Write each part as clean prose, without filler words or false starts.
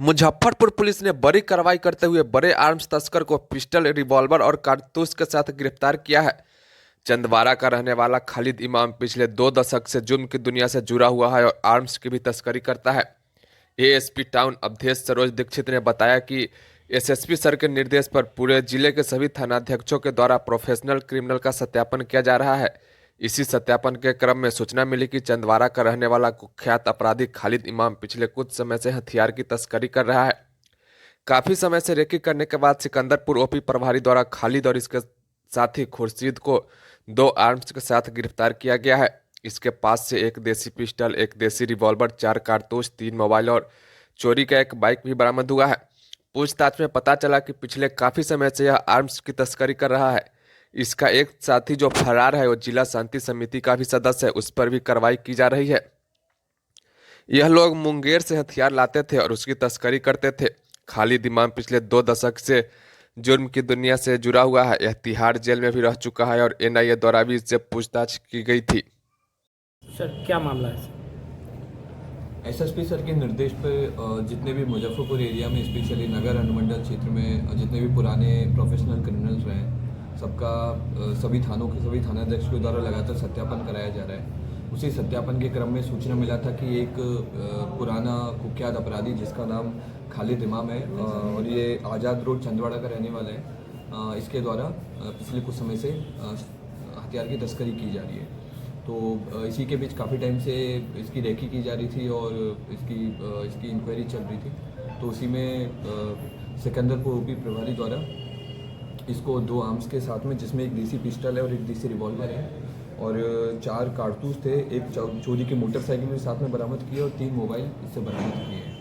Muzaffarpur police ने बड़ी कार्रवाई करते हुए बड़े आर्म्स तस्कर को पिस्टल, रिवॉल्वर और कारतूस के साथ गिरफ्तार किया है। चंदवारा का रहने वाला खालिद इमाम पिछले 2 दशक से जुर्म की दुनिया से जुड़ा हुआ है और आर्म्स की भी तस्करी करता है। एएसपी टाउन अवधेश सरोज दीक्षित ने बताया कि एसएसपी सर के निर्देश पर पूरे जिले के सभी थानाध्यक्षों के द्वारा प्रोफेशनल क्रिमिनल का सत्यापन किया जा रहा है। इसी सत्यापन के क्रम में सूचना मिली कि चंदवारा का रहने वाला कुख्यात अपराधी खालिद इमाम पिछले कुछ समय से हथियार की तस्करी कर रहा है। काफी समय से रेकी करने के बाद सिकंदरपुर ओपी प्रभारी द्वारा खालिद और इसके साथी खुर्शीद को 2 आर्म्स के साथ गिरफ्तार किया गया है। इसके पास से एक देसी पिस्टल, एक देसी रिवॉल्वर, 4 कारतूस, 3 मोबाइल और चोरी का एक बाइक भी बरामद हुआ है। पूछताछ में पता चला कि पिछले काफी समय से यह आर्म्स की तस्करी कर रहा है। इसका एक साथी जो फरार है वो जिला शांति समिति का भी सदस्य है, उस पर भी कार्रवाई की जा रही है। यह लोग मुंगेर से हथियार लाते थे और उसकी तस्करी करते थे। खालिद इमाम पिछले 2 दशक से जुर्म की दुनिया से जुड़ा हुआ है। यह तिहाड़ जेल में भी रह चुका है और एनआईए द्वारा भी इससे पूछताछ की गई थी। सर क्या मामला है? एसएसपी सर के निर्देश पर जितने भी मुजफ्फरपुर एरिया में स्पेशली नगर अनुमंडल क्षेत्र में जितने भी पुराने प्रोफेशनल क्रिमिनल्स रहे हैं, सबका सभी थानों के सभी थानाध्यक्ष के द्वारा लगातार सत्यापन कराया जा रहा है। उसी सत्यापन के क्रम में सूचना मिला था कि एक पुराना कुख्यात अपराधी जिसका नाम खालिद इमाम है और ये आज़ाद रोड चंदवाड़ा का रहने वाला है, इसके द्वारा पिछले कुछ समय से हथियार की तस्करी की जा रही है। तो इसी के बीच काफ़ी टाइम से इसकी रेकी की जा रही थी और इसकी इंक्वायरी चल रही थी। तो उसी में सिकंदरपुर ओपी प्रभारी द्वारा इसको 2 आर्म्स के साथ में, जिसमें एक देसी पिस्टल है और एक देसी रिवॉल्वर है और 4 कारतूस थे, एक चोरी की मोटरसाइकिल भी साथ में बरामद की है और 3 मोबाइल इससे बरामद किए हैं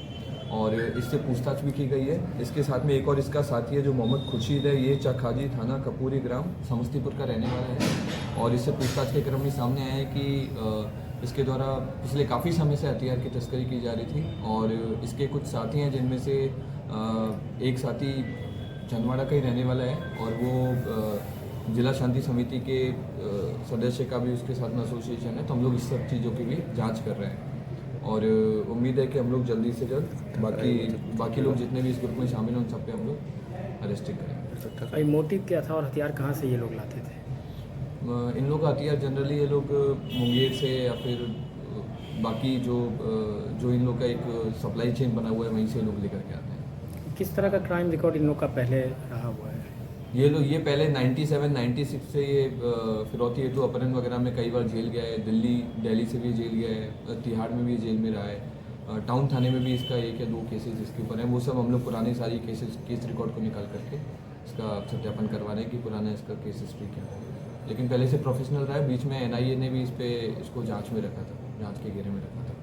और इससे पूछताछ भी की गई है। इसके साथ में एक और इसका साथी है जो मोहम्मद खुर्शीद है, ये चखाजी थाना कपूरी ग्राम समस्तीपुर का रहने वाला है और इससे पूछताछ के क्रम में सामने आया है कि इसके द्वारा पिछले काफ़ी समय से हथियार की तस्करी की जा रही थी और इसके कुछ साथी हैं जिनमें से एक साथी चंदवाड़ा का ही रहने वाला है और वो जिला शांति समिति के सदस्य का भी उसके साथ में एसोसिएशन है। तो हम लोग इस सब चीज़ों की भी जांच कर रहे हैं और उम्मीद है कि हम लोग जल्दी से जल्द बाकी लोग जितने भी इस ग्रुप में शामिल हैं उन सब पे हम लोग अरेस्ट करेंगे। भाई मोटिव क्या था और हथियार कहाँ से ये लोग लाते थे? इन लोग का हथियार जनरली ये लोग मुंगेर से या फिर बाकी जो इन लोग का एक सप्लाई चेन बना हुआ है वहीं से लोग लेकर के आते हैं। किस तरह का क्राइम रिकॉर्ड इन लोग का पहले रहा हुआ है? ये पहले 97-96 से ये फिरौती हेतु अपहरण वगैरह में कई बार जेल गया है। दिल्ली से भी जेल गया है, तिहाड़ में भी जेल में रहा है, टाउन थाने में भी इसका 1 या 2 केसेस इसके ऊपर हैं। वो सब हम लोग पुराने सारी केस रिकॉर्ड को निकाल करके इसका सत्यापन करवा रहे हैं कि पुराना इसका केस हिस्ट्री क्या है। लेकिन पहले से प्रोफेशनल रहा है। बीच में एनआईए ने भी इसको जांच में रखा था, जांच के घेरे में रखा था।